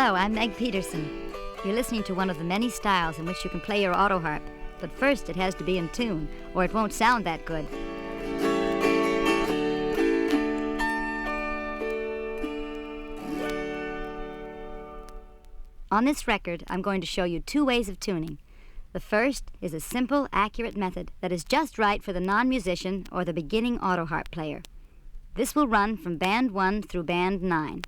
Hello, I'm Meg Peterson. You're listening to one of the many styles in which you can play your Autoharp, but first it has to be in tune, or it won't sound that good. On this record, I'm going to show you two ways of tuning. The first is a simple, accurate method that is just right for the non-musician or the beginning Autoharp player. This will run from band 1 through band 9.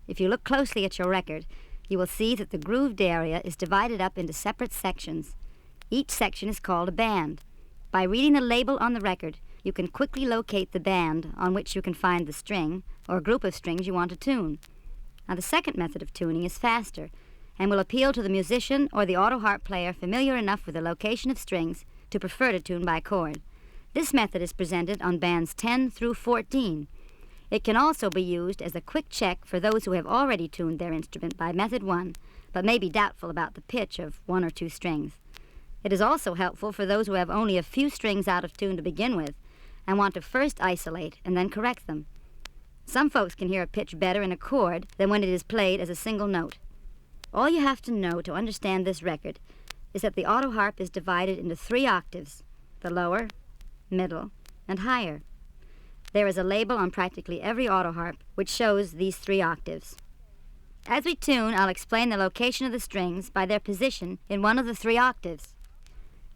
If you look closely at your record, you will see that the grooved area is divided up into separate sections. Each section is called a band. By reading the label on the record, you can quickly locate the band on which you can find the string or group of strings you want to tune. Now, the second method of tuning is faster and will appeal to the musician or the Autoharp player familiar enough with the location of strings to prefer to tune by chord. This method is presented on bands 10 through 14. It can also be used as a quick check for those who have already tuned their instrument by method 1, but may be doubtful about the pitch of 1 or 2 strings. It is also helpful for those who have only a few strings out of tune to begin with and want to first isolate and then correct them. Some folks can hear a pitch better in a chord than when it is played as a single note. All you have to know to understand this record is that the Autoharp is divided into 3 octaves, the lower, middle, and higher. There is a label on practically every Autoharp which shows these 3 octaves. As we tune, I'll explain the location of the strings by their position in one of the 3 octaves.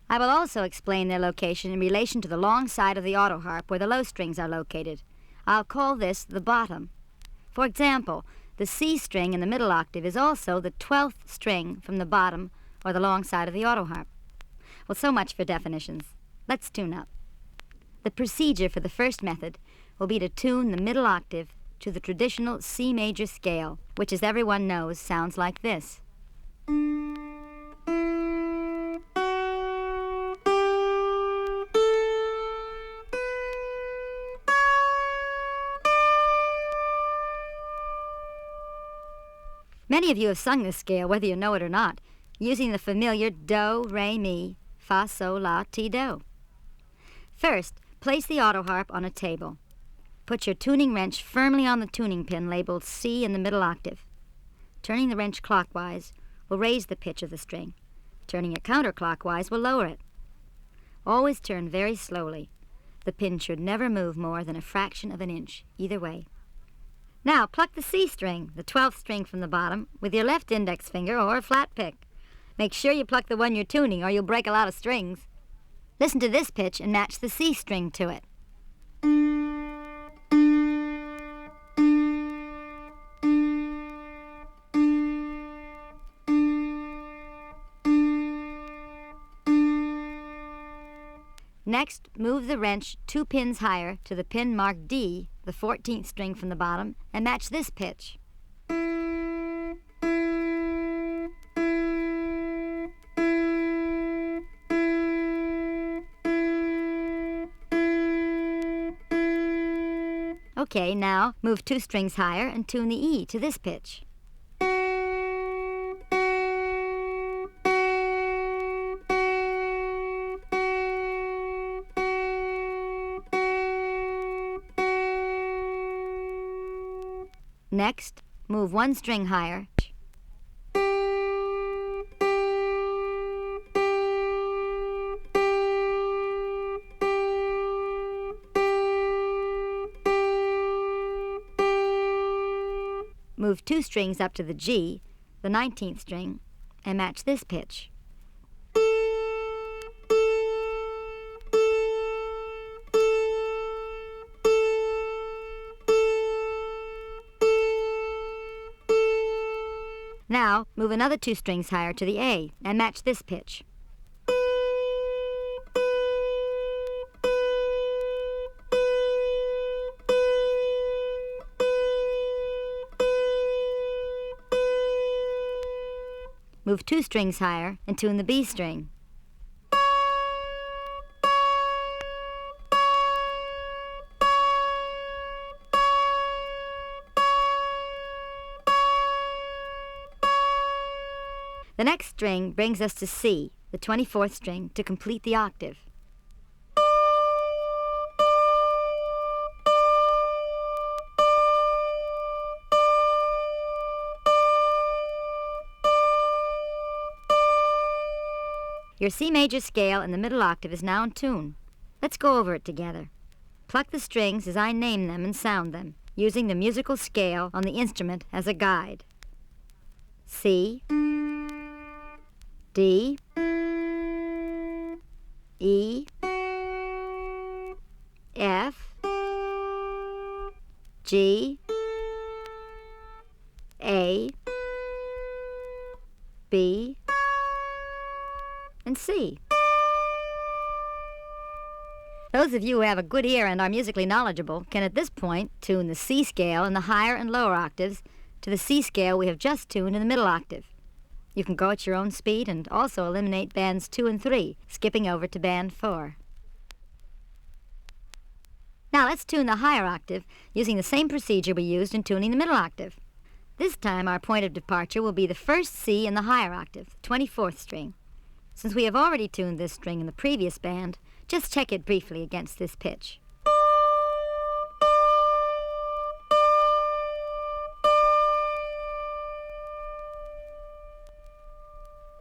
I will also explain their location in relation to the long side of the Autoharp where the low strings are located. I'll call this the bottom. For example, the C string in the middle octave is also the 12th string from the bottom or the long side of the Autoharp. Well, so much for definitions. Let's tune up. The procedure for the first method will be to tune the middle octave to the traditional C major scale, which, as everyone knows, sounds like this. Many of you have sung this scale, whether you know it or not, using the familiar do, re, mi, fa, sol, la, ti, do. First, place the Autoharp on a table. Put your tuning wrench firmly on the tuning pin labeled C in the middle octave. Turning the wrench clockwise will raise the pitch of the string. Turning it counterclockwise will lower it. Always turn very slowly. The pin should never move more than a fraction of an inch, either way. Now, pluck the C string, the 12th string from the bottom, with your left index finger or a flat pick. Make sure you pluck the one you're tuning or you'll break a lot of strings. Listen to this pitch and match the C string to it. Next, move the wrench 2 pins higher to the pin marked D, the 14th string from the bottom, and match this pitch. Okay, now move 2 strings higher and tune the E to this pitch. Next, move 1 string higher. Move 2 strings up to the G, the 19th string, and match this pitch. Now, move another 2 strings higher to the A and match this pitch. Move 2 strings higher and tune the B string. The next string brings us to C, the 24th string, to complete the octave. Your C major scale in the middle octave is now in tune. Let's go over it together. Pluck the strings as I name them and sound them, using the musical scale on the instrument as a guide. C, D, E, F, G, A, B, and C. Those of you who have a good ear and are musically knowledgeable can at this point tune the C scale in the higher and lower octaves to the C scale we have just tuned in the middle octave. You can go at your own speed and also eliminate bands 2 and 3, skipping over to band 4. Now let's tune the higher octave using the same procedure we used in tuning the middle octave. This time our point of departure will be the first C in the higher octave, the 24th string. Since we have already tuned this string in the previous band, just check it briefly against this pitch.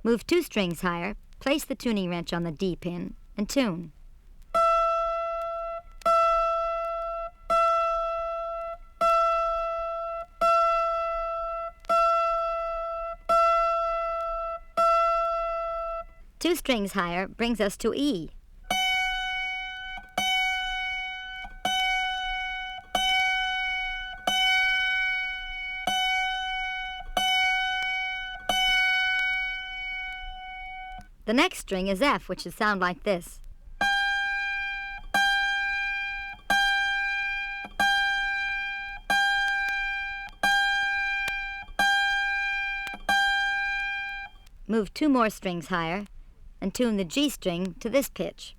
Move 2 strings higher, place the tuning wrench on the D pin, and tune. Two strings higher brings us to E. The next string is F, which should sound like this. Move 2 more strings higher and tune the G string to this pitch.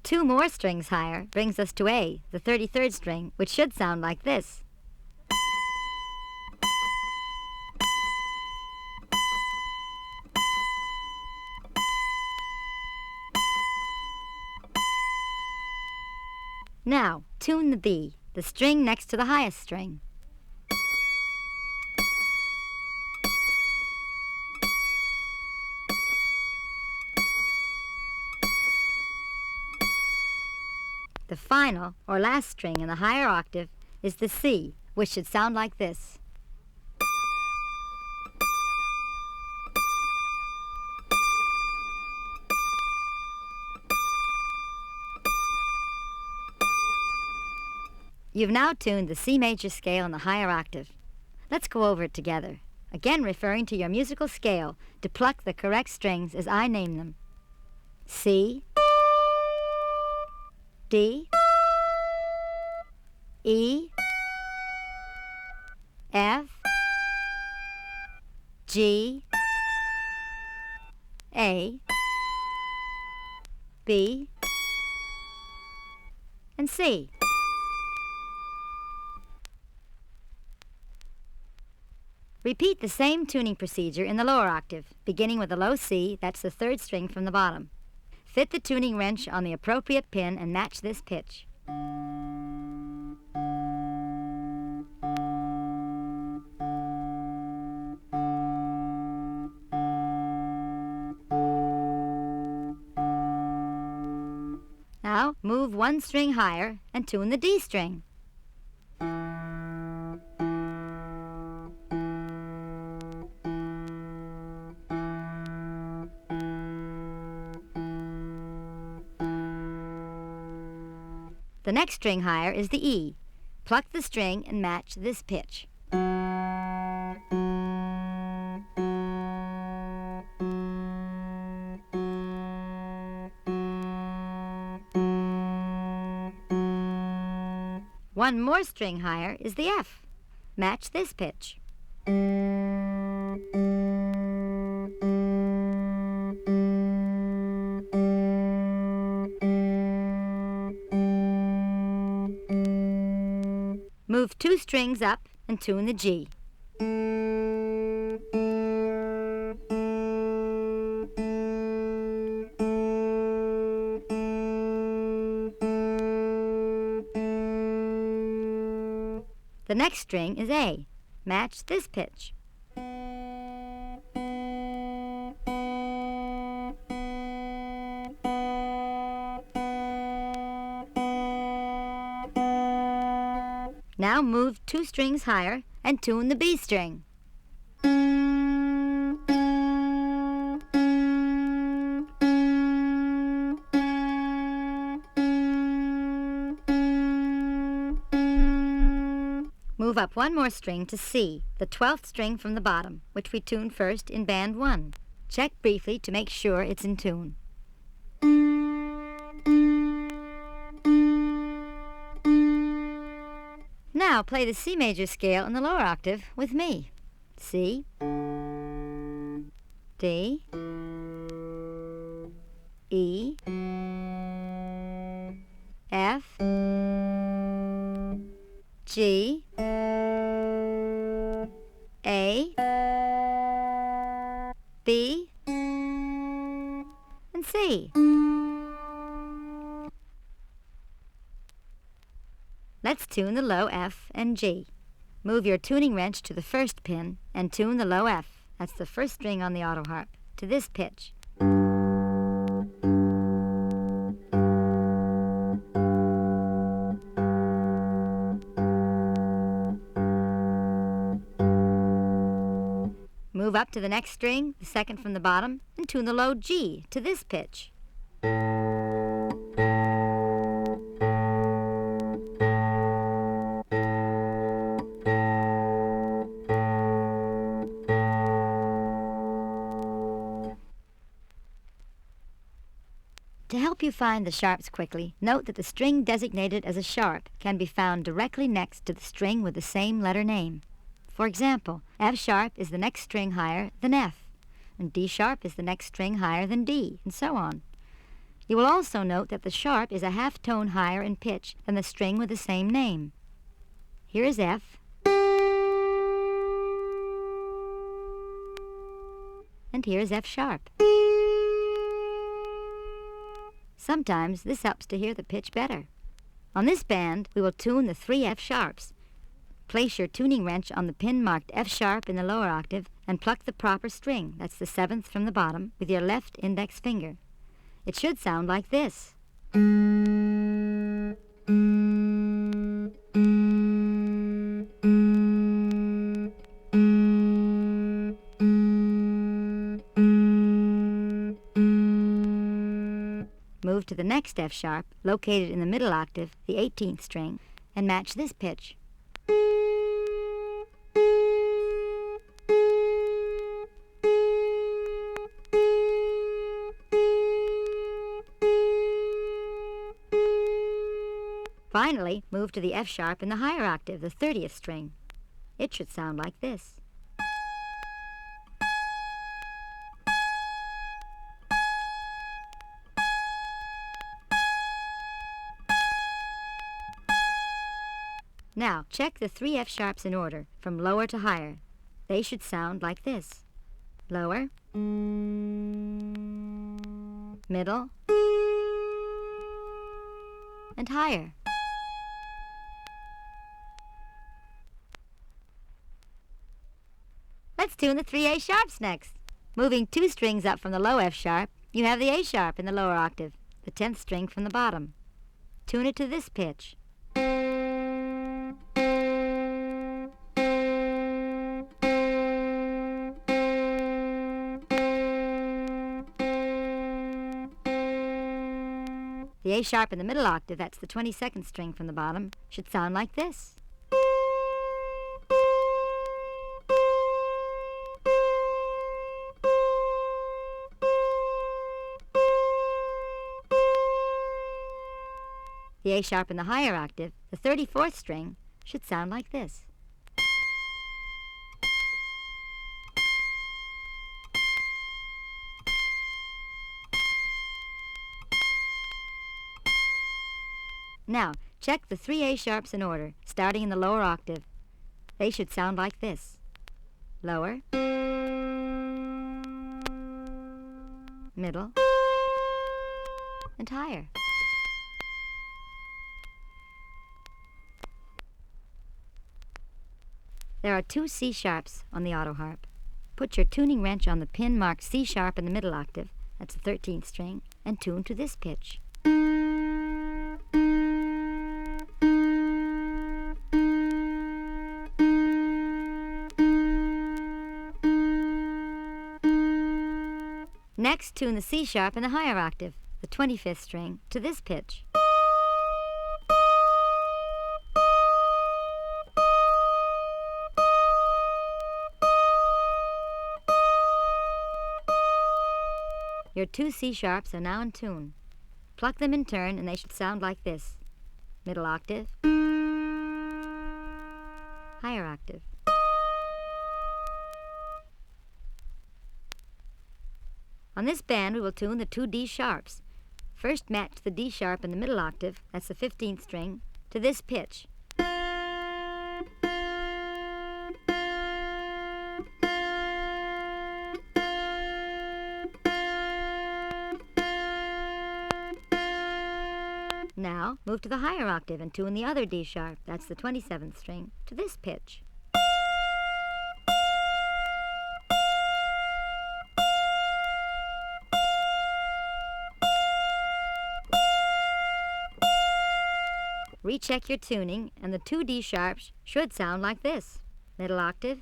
Two more strings higher brings us to A, the 33rd string, which should sound like this. Now, tune the B, the string next to the highest string. The final, or last string in the higher octave is the C, which should sound like this. You've now tuned the C major scale in the higher octave. Let's go over it together, again referring to your musical scale to pluck the correct strings as I name them. C, D, E, F, G, A, B, and C. Repeat the same tuning procedure in the lower octave, beginning with a low C, that's the 3rd string from the bottom. Fit the tuning wrench on the appropriate pin and match this pitch. Now, move 1 string higher and tune the D string. The next string higher is the E. Pluck the string and match this pitch. One more string higher is the F. Match this pitch. Move 2 strings up and tune the G. The next string is A. Match this pitch. Now move 2 strings higher and tune the B string. Move up 1 more string to C, the 12th string from the bottom, which we tuned first in band 1. Check briefly to make sure it's in tune. Now play the C major scale in the lower octave with me. C, D, E, F, G, A, B, and C. Let's tune the low F and G. Move your tuning wrench to the first pin and tune the low F, that's the first string on the Autoharp, to this pitch. Move up to the next string, the second from the bottom, and tune the low G to this pitch. To help you find the sharps quickly, note that the string designated as a sharp can be found directly next to the string with the same letter name. For example, F sharp is the next string higher than F, and D sharp is the next string higher than D, and so on. You will also note that the sharp is a half tone higher in pitch than the string with the same name. Here is F, and here is F sharp. Sometimes this helps to hear the pitch better. On this band, we will tune the 3 F sharps. Place your tuning wrench on the pin marked F sharp in the lower octave and pluck the proper string, that's the 7th from the bottom, with your left index finger. It should sound like this. Move to the next F sharp, located in the middle octave, the 18th string, and match this pitch. Finally, move to the F sharp in the higher octave, the 30th string. It should sound like this. Now, check the 3 F sharps in order, from lower to higher. They should sound like this. Lower, middle, and higher. Let's tune the 3 A sharps next. Moving 2 strings up from the low F sharp, you have the A sharp in the lower octave, the 10th string from the bottom. Tune it to this pitch. The A sharp in the middle octave, that's the 22nd string from the bottom, should sound like this. The A sharp in the higher octave, the 34th string, should sound like this. Now, check the 3 A sharps in order, starting in the lower octave. They should sound like this. Lower, middle, and higher. There are two C sharps on the Autoharp. Put your tuning wrench on the pin marked C sharp in the middle octave, that's the 13th string, and tune to this pitch. Next, tune the C sharp in the higher octave, the 25th string, to this pitch. Your two C sharps are now in tune. Pluck them in turn and they should sound like this. Middle octave, higher octave. On this band we will tune the two D sharps. First match the D sharp in the middle octave, that's the 15th string, to this pitch. Now, move to the higher octave and tune the other D sharp, that's the 27th string, to this pitch. Recheck your tuning, and the two D sharps should sound like this. Middle octave,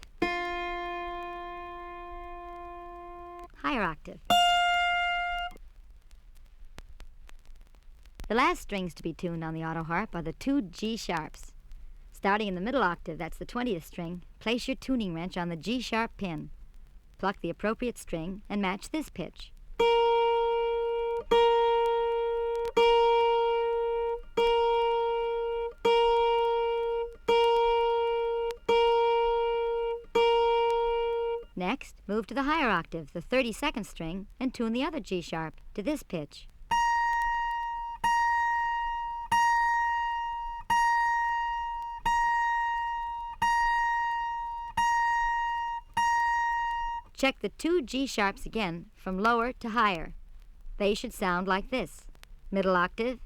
higher octave. The last strings to be tuned on the Autoharp are the two G sharps. Starting in the middle octave, that's the 20th string, place your tuning wrench on the G sharp pin. Pluck the appropriate string and match this pitch. Next, move to the higher octave, the 32nd string, and tune the other G sharp to this pitch. Check the two G sharps again from lower to higher. They should sound like this. Middle octave,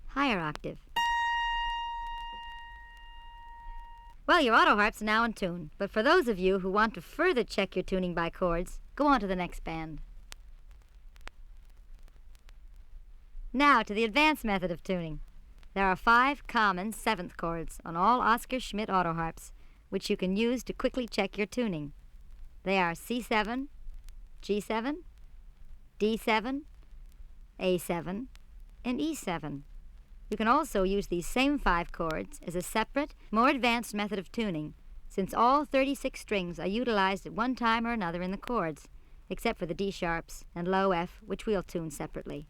higher octave. Well, your Autoharps are now in tune, but for those of you who want to further check your tuning by chords, go on to the next band. Now to the advanced method of tuning. There are 5 common 7th chords on all Oscar Schmidt Autoharps, which you can use to quickly check your tuning. They are C7, G7, D7, A7, and E7. You can also use these same 5 chords as a separate, more advanced method of tuning, since all 36 strings are utilized at one time or another in the chords, except for the D sharps and low F, which we'll tune separately.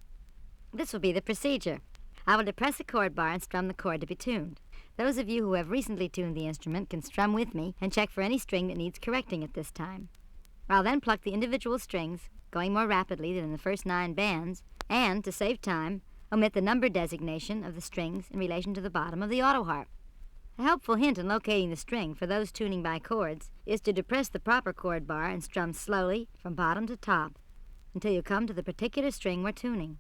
This will be the procedure. I will depress a chord bar and strum the chord to be tuned. Those of you who have recently tuned the instrument can strum with me and check for any string that needs correcting at this time. I'll then pluck the individual strings, going more rapidly than in the first 9 bands, and, to save time, omit the number designation of the strings in relation to the bottom of the Autoharp. A helpful hint in locating the string for those tuning by chords is to depress the proper chord bar and strum slowly from bottom to top until you come to the particular string we're tuning.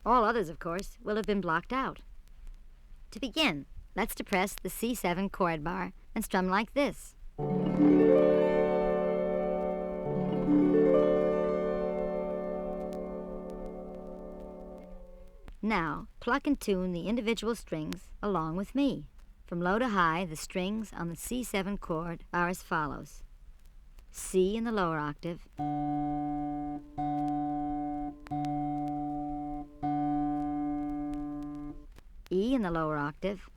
All others, of course, will have been blocked out. To begin, let's depress the C7 chord bar and strum like this. Now, pluck and tune the individual strings along with me. From low to high, the strings on the C7 chord are as follows. C in the lower octave, E in the lower octave,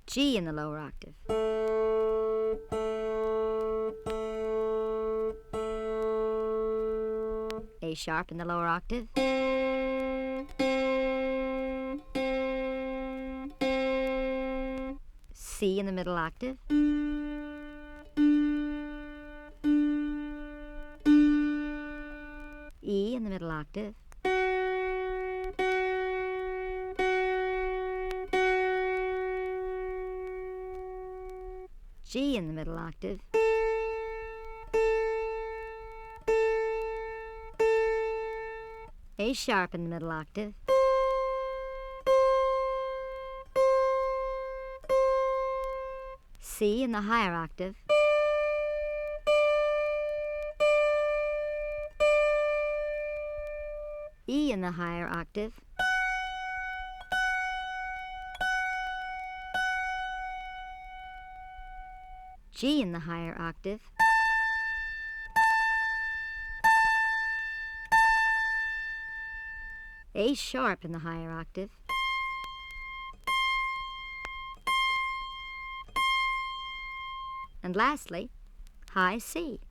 G in the lower octave, A sharp in the lower octave, C in the middle octave, E in the middle octave, G in the middle octave, A sharp in the middle octave, C in the higher octave, E in the higher octave, G in the higher octave, A sharp in the higher octave, and lastly, high C.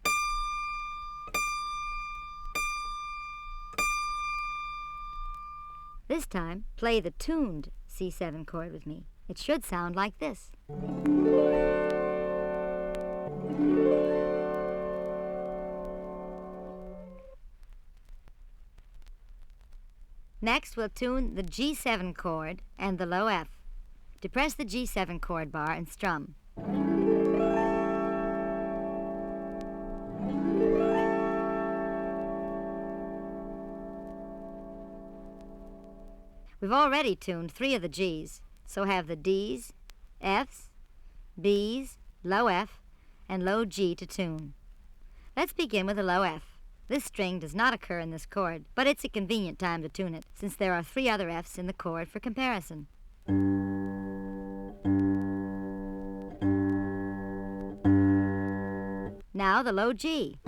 This time, play the tuned C7 chord with me. It should sound like this. Next, we'll tune the G7 chord and the low F. Depress the G7 chord bar and strum. We've already tuned 3 of the G's, so have the D's, F's, B's, low F, and low G to tune. Let's begin with the low F. This string does not occur in this chord, but it's a convenient time to tune it, since there are 3 other F's in the chord for comparison. Now the low G.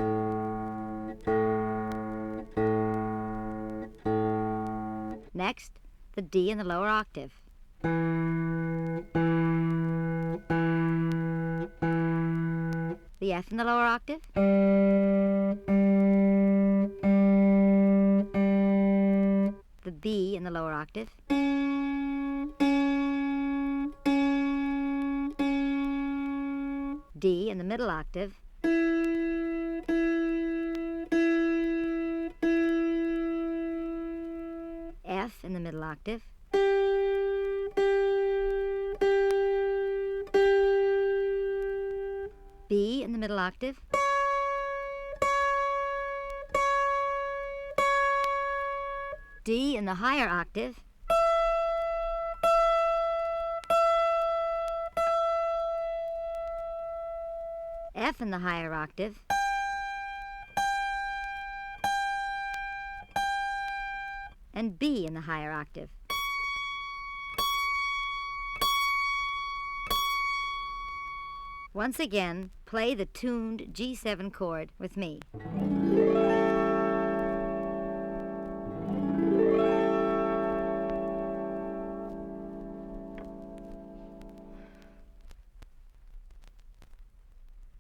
Next, the D in the lower octave. The F in the lower octave. The B in the lower octave. D in the middle octave. F in the middle octave. B in the middle octave. D in the higher octave. F in the higher octave. And B in the higher octave. Once again, play the tuned G7 chord with me.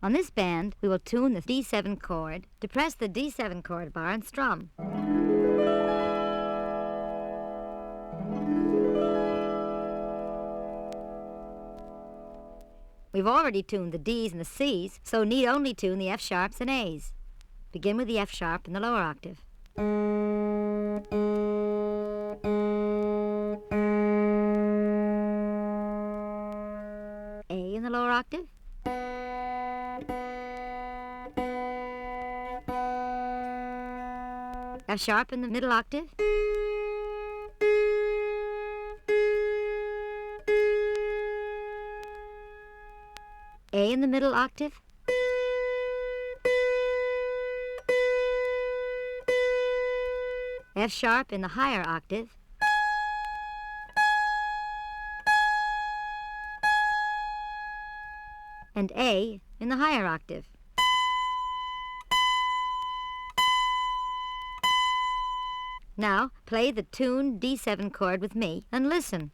On this band, we will tune the D7 chord, depress the D7 chord bar, and strum. We've already tuned the D's and the C's, so need only tune the F sharps and A's. Begin with the F sharp in the lower octave. A in the lower octave. F sharp in the middle octave. A in the middle octave. F sharp in the higher octave. And A in the higher octave. Now, play the tuned D7 chord with me and listen.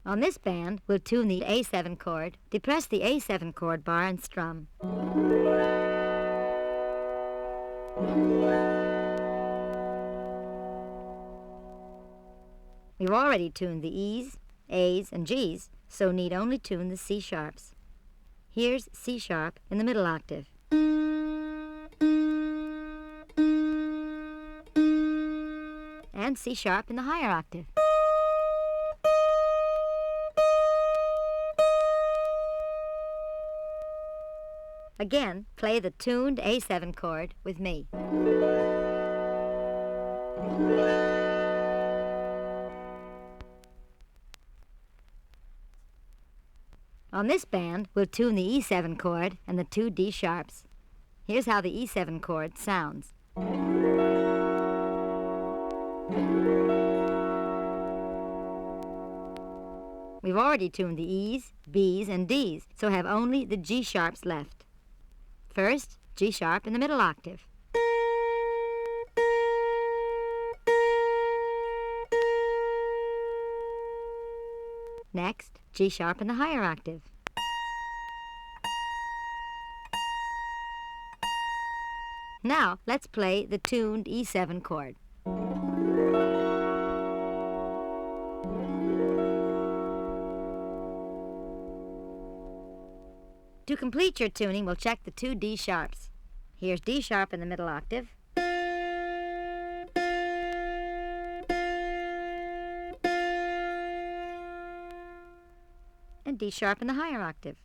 On this band, we'll tune the A7 chord, depress the A7 chord bar, and strum. We've already tuned the E's, A's, and G's, so need only tune the C sharps. Here's C sharp in the middle octave. And C sharp in the higher octave. Again, play the tuned A7 chord with me. On this band, we'll tune the E7 chord and the two D sharps. Here's how the E7 chord sounds. We've already tuned the E's, B's, and D's, so have only the G sharps left. First, G sharp in the middle octave. Next, G sharp in the higher octave. Now, let's play the tuned E7 chord. To complete your tuning, we'll check the two D sharps. Here's D sharp in the middle octave. And D sharp in the higher octave.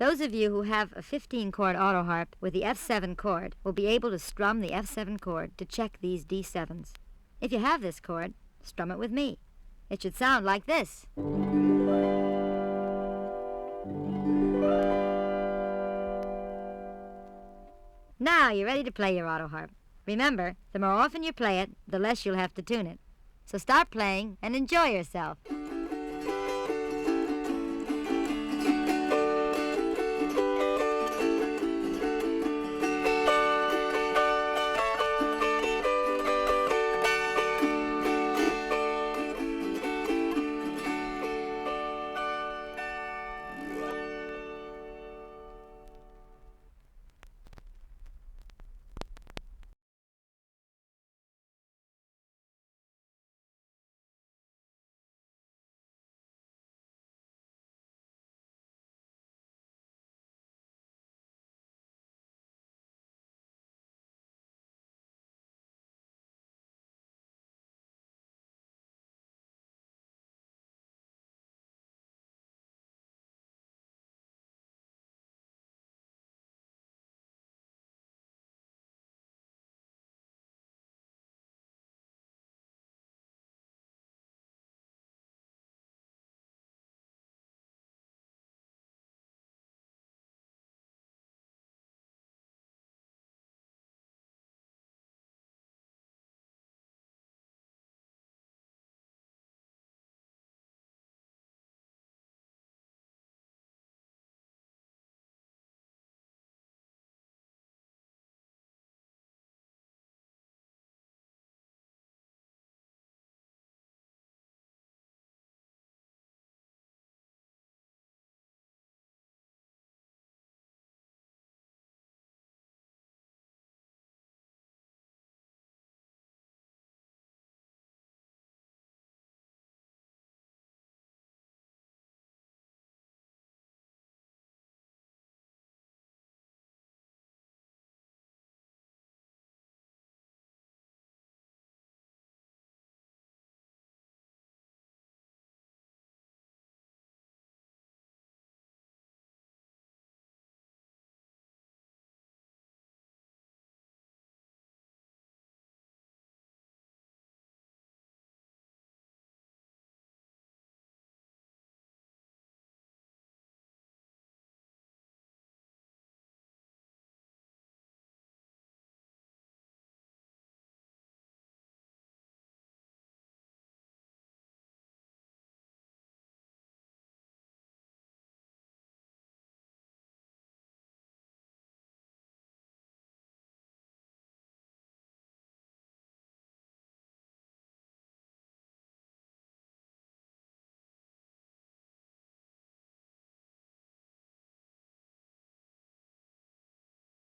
Those of you who have a 15-chord Autoharp with the F7 chord will be able to strum the F7 chord to check these D7s. If you have this chord, strum it with me. It should sound like this. Now you're ready to play your Autoharp. Remember, the more often you play it, the less you'll have to tune it. So start playing and enjoy yourself.